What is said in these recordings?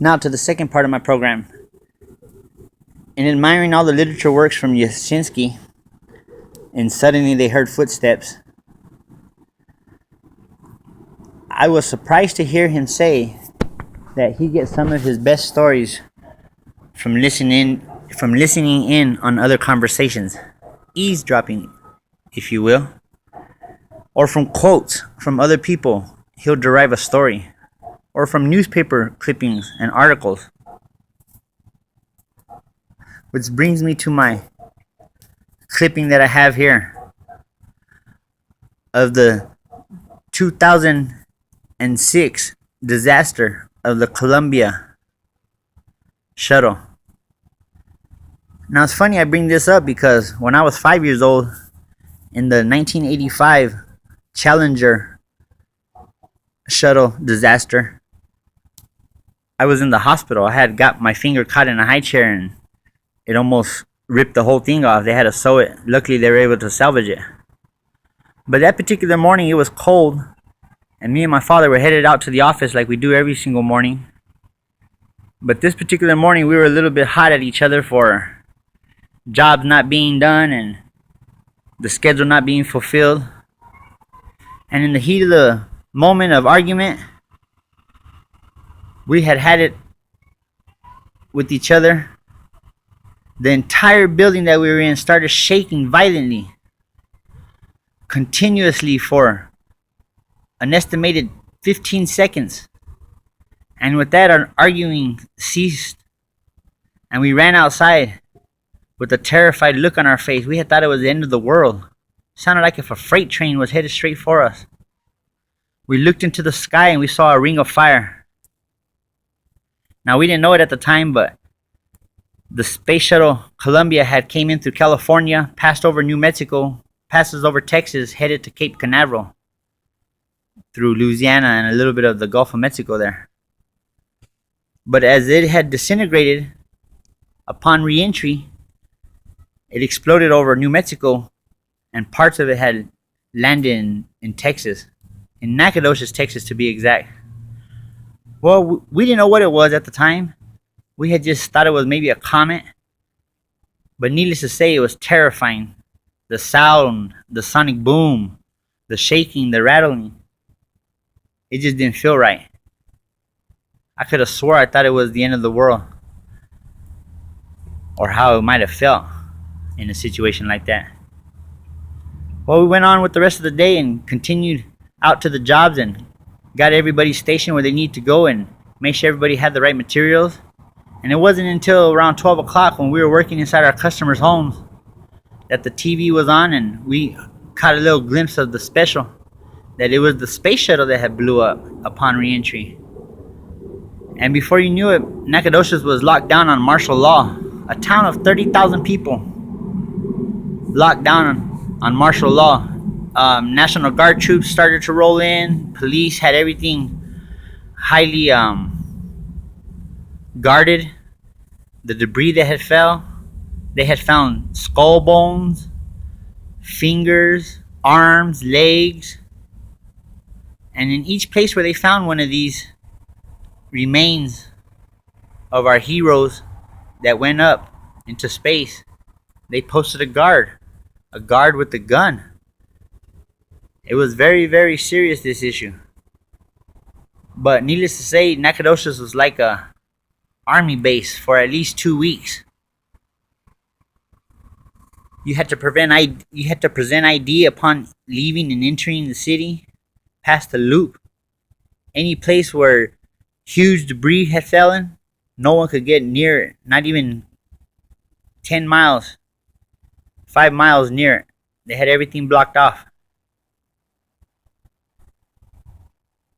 Now to the second part of my program. In admiring all the literature works from Yashinsky, and suddenly they heard footsteps, I was surprised to hear him say that he gets some of his best stories from listening in on other conversations, eavesdropping, if you will, or from quotes from other people. He'll derive a story, or from newspaper clippings and articles. Which brings me to my clipping that I have here of the 2006 disaster of the Columbia shuttle. Now it's funny I bring this up because when I was 5 years old, in the 1985 Challenger shuttle disaster, I was in the hospital. I had got my finger caught in a high chair and it almost ripped the whole thing off. They had to sew it. Luckily, they were able to salvage it. But that particular morning, it was cold, and me and my father were headed out to the office like we do every single morning. But this particular morning, we were a little bit hot at each other for jobs not being done and the schedule not being fulfilled. And in the heat of the moment of argument, we had it with each other. The entire building that we were in started shaking violently, continuously for an estimated 15 seconds. And with that, our arguing ceased, and we ran outside with a terrified look on our face. We had thought it was the end of the world. It sounded like if a freight train was headed straight for us. We looked into the sky and we saw a ring of fire. Now, we didn't know it at the time, but the space shuttle Columbia had came in through California, passed over New Mexico, passes over Texas, headed to Cape Canaveral through Louisiana and a little bit of the Gulf of Mexico there. But as it had disintegrated upon re-entry, it exploded over New Mexico, and parts of it had landed in Texas, in Nacogdoches, Texas to be exact. Well, we didn't know what it was at the time. We had just thought it was maybe a comet. But needless to say, it was terrifying. The sound, the sonic boom, the shaking, the rattling. It just didn't feel right. I could have swore I thought it was the end of the world. Or how it might have felt in a situation like that. Well, we went on with the rest of the day and continued out to the jobs and got everybody stationed where they need to go and made sure everybody had the right materials. And it wasn't until around 12 o'clock when we were working inside our customers' homes that the TV was on and we caught a little glimpse of the special, that it was the space shuttle that had blew up upon re-entry. And before you knew it, Nacogdoches was locked down on martial law. A town of 30,000 people locked down on martial law. National Guard troops started to roll in. Police had everything highly guarded. The debris that had fell, they had found skull bones, fingers, arms, legs, and in each place where they found one of these remains of our heroes that went up into space, they posted a guard with a gun. It was very, very serious, this issue. But needless to say, Nacogdoches was like a army base for at least 2 weeks. You had to present ID upon leaving and entering the city, past the loop. Any place where huge debris had fallen, no one could get near it, not even 10 miles, 5 miles near it. They had everything blocked off.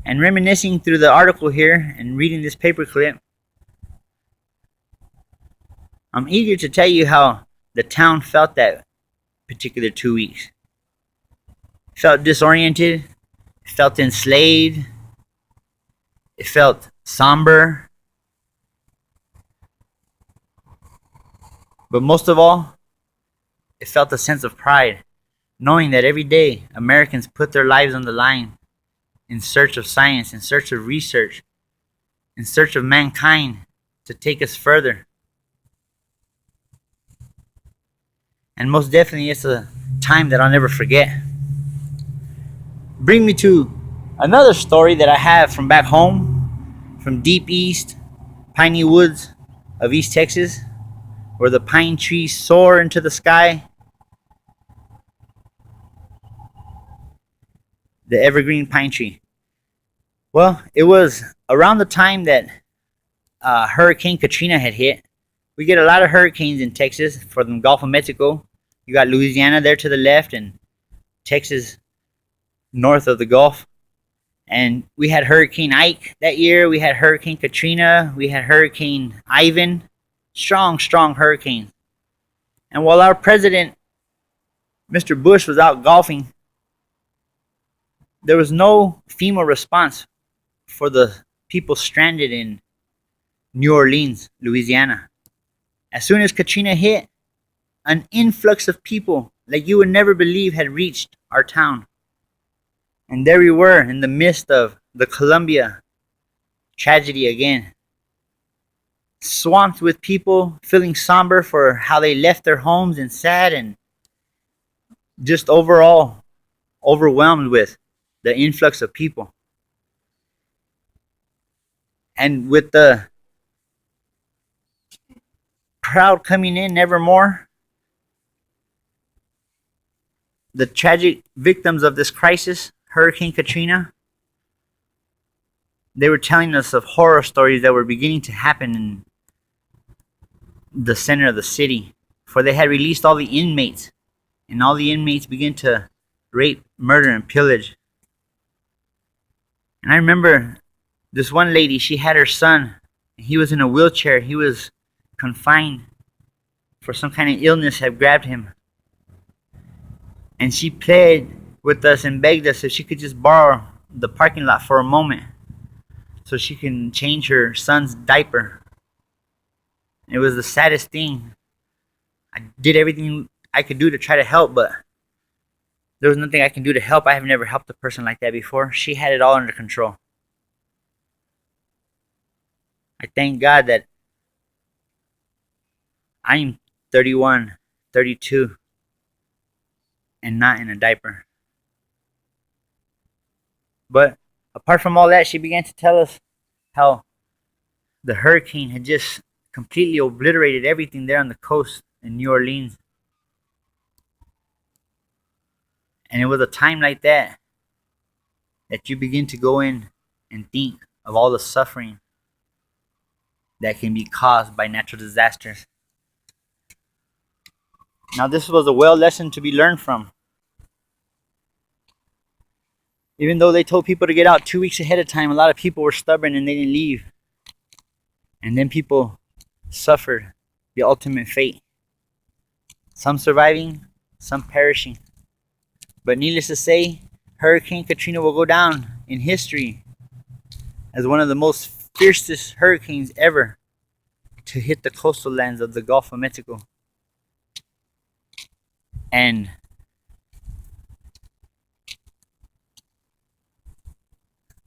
And reminiscing through the article here and reading this paperclip, I'm eager to tell you how the town felt that particular 2 weeks. It felt disoriented, it felt enslaved, it felt somber. But most of all, it felt a sense of pride, knowing that every day Americans put their lives on the line in search of science, in search of research, in search of mankind to take us further. And most definitely, it's a time that I'll never forget. Bring me to another story that I have from back home, from deep east, piney woods of East Texas, where the pine trees soar into the sky. The evergreen pine tree. Well, it was around the time that Hurricane Katrina had hit. We get a lot of hurricanes in Texas for the Gulf of Mexico. You got Louisiana there to the left and Texas north of the Gulf. And we had Hurricane Ike that year. We had Hurricane Katrina. We had Hurricane Ivan. Strong, strong hurricanes. And while our president, Mr. Bush, was out golfing, there was no FEMA response for the people stranded in New Orleans, Louisiana. As soon as Katrina hit, an influx of people like you would never believe had reached our town. And there we were in the midst of the Columbia tragedy again. Swamped with people feeling somber for how they left their homes and sad and just overall overwhelmed with the influx of people. And with the crowd coming in nevermore, the tragic victims of this crisis, Hurricane Katrina, they were telling us of horror stories that were beginning to happen in the center of the city. For they had released all the inmates, and all the inmates began to rape, murder, and pillage. And I remember this one lady, she had her son, and he was in a wheelchair. He was confined for some kind of illness had grabbed him. And she pled with us and begged us if she could just borrow the parking lot for a moment so she can change her son's diaper. It was the saddest thing. I did everything I could do to try to help, but there was nothing I can do to help. I have never helped a person like that before. She had it all under control. I thank God that I'm 31, 32, and not in a diaper. But apart from all that, she began to tell us how the hurricane had just completely obliterated everything there on the coast in New Orleans. And it was a time like that that you begin to go in and think of all the suffering that can be caused by natural disasters. Now, this was a well lesson to be learned from. Even though they told people to get out 2 weeks ahead of time, a lot of people were stubborn and they didn't leave. And then people suffered the ultimate fate. Some surviving, some perishing. But needless to say, Hurricane Katrina will go down in history as one of the most fiercest hurricanes ever to hit the coastal lands of the Gulf of Mexico. And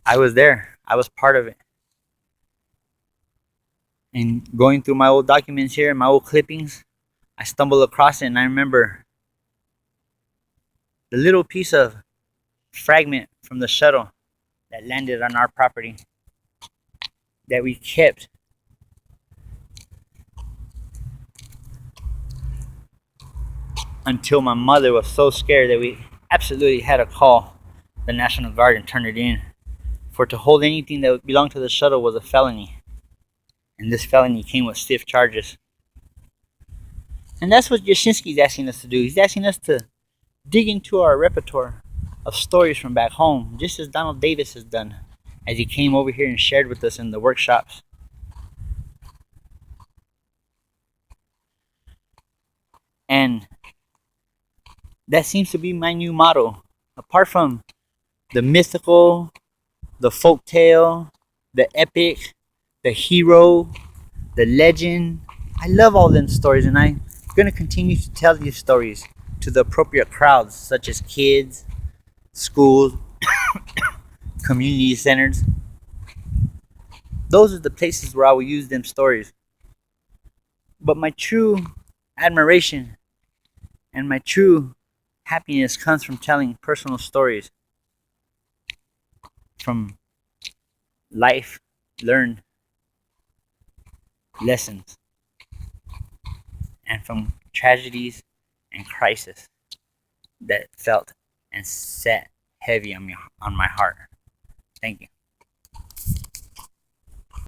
I was there. I was part of it. And going through my old documents here, my old clippings, I stumbled across it, and I remember the little piece of fragment from the shuttle that landed on our property that we kept until my mother was so scared that we absolutely had to call the National Guard and turn it in. For to hold anything that belonged to the shuttle was a felony. And this felony came with stiff charges. And that's what Yashinsky's asking us to do. He's asking us to dig into our repertoire of stories from back home, just as Donald Davis has done, as he came over here and shared with us in the workshops. And that seems to be my new motto. Apart from the mythical, the folktale, the epic, the hero, the legend, I love all them stories, and I'm going to continue to tell these stories to the appropriate crowds, such as kids, schools, community centers. those are the places where I will use them stories. But my true admiration and my true happiness comes from telling personal stories from life learned lessons and from tragedies and crisis that felt and sat heavy on me, on my heart. Thank you.